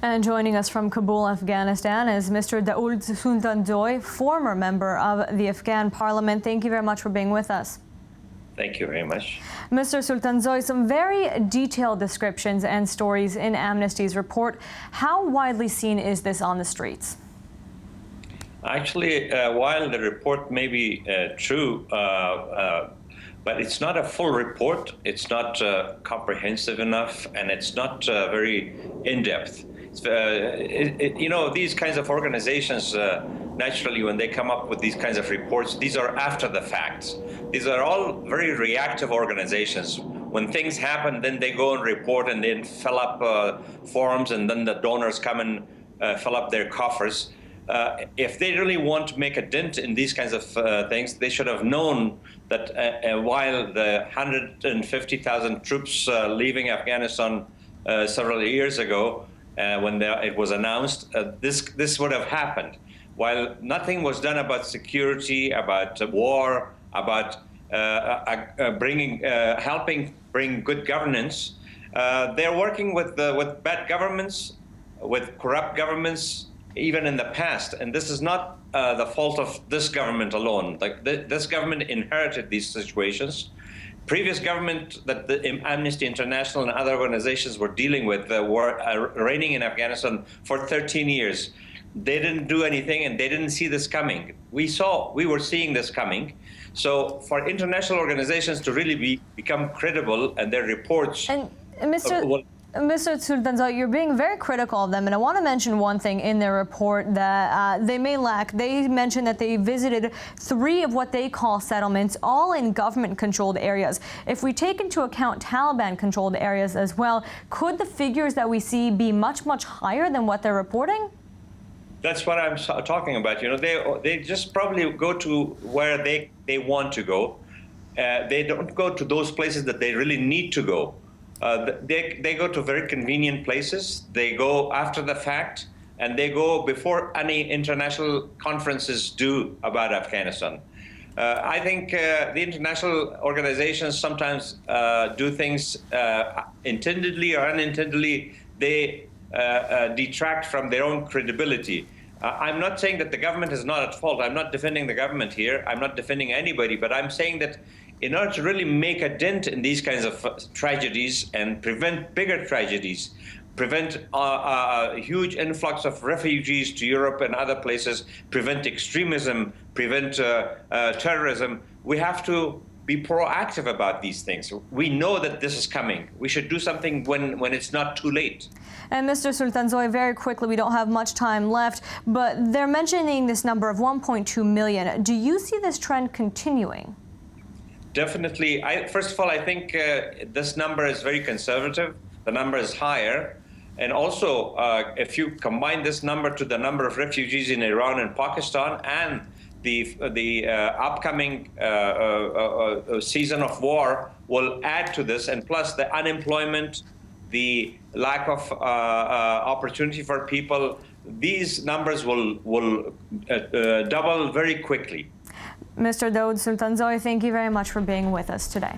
And joining us from Kabul, Afghanistan is Mr. Daoud Sultanzoy, former member of the Afghan parliament. Thank you very much for being with us. Thank you very much. Mr. Sultanzoy, some very detailed descriptions and stories in Amnesty's report. How widely seen is this on the streets? Actually, while the report may be true, but it's not a full report, it's not comprehensive enough, and it's not very in-depth. You know, these kinds of organizations, naturally, when they come up with these kinds of reports, these are after the fact. These are all very reactive organizations. When things happen, then they go and report and then fill up forms, and then the donors come and fill up their coffers. If they really want to make a dent in these kinds of things, they should have known that while the 150,000 troops leaving Afghanistan several years ago, when it was announced, this would have happened. While nothing was done about security, about war, about helping bring good governance, they're working with bad governments, with corrupt governments, even in the past. And this is not the fault of this government alone. Like this government inherited these situations. Previous government that the Amnesty International and other organizations were dealing with were reigning in Afghanistan for 13 years. They didn't do anything, and they didn't see this coming. We were seeing this coming. So for international organizations to really become credible and their reports... And Mr. Sultanzoy, you're being very critical of them, and I want to mention one thing in their report that they may lack. They mentioned that they visited 3 of what they call settlements, all in government-controlled areas. If we take into account Taliban-controlled areas as well, could the figures that we see be much, much higher than what they're reporting? That's what I'm talking about. You know, they just probably go to where they want to go. They don't go to those places that they really need to go. They go to very convenient places. They go after the fact, and they go before any international conferences do about Afghanistan. I think the international organizations sometimes do things intendedly or unintendedly. They detract from their own credibility. I'm not saying that the government is not at fault. I'm not defending the government here. I'm not defending anybody, but I'm saying that in order to really make a dent in these kinds of tragedies and prevent bigger tragedies, prevent a huge influx of refugees to Europe and other places, prevent extremism, prevent terrorism, we have to be proactive about these things. We know that this is coming. We should do something when it's not too late. And Mr. Sultanzoy, very quickly, we don't have much time left, but they're mentioning this number of 1.2 million. Do you see this trend continuing? Definitely. First of all, I think this number is very conservative. The number is higher. And also, if you combine this number to the number of refugees in Iran and Pakistan and the upcoming season of war will add to this, and plus the unemployment, the lack of opportunity for people, these numbers will double very quickly. Mr. Daoud Sultanzoy, thank you very much for being with us today.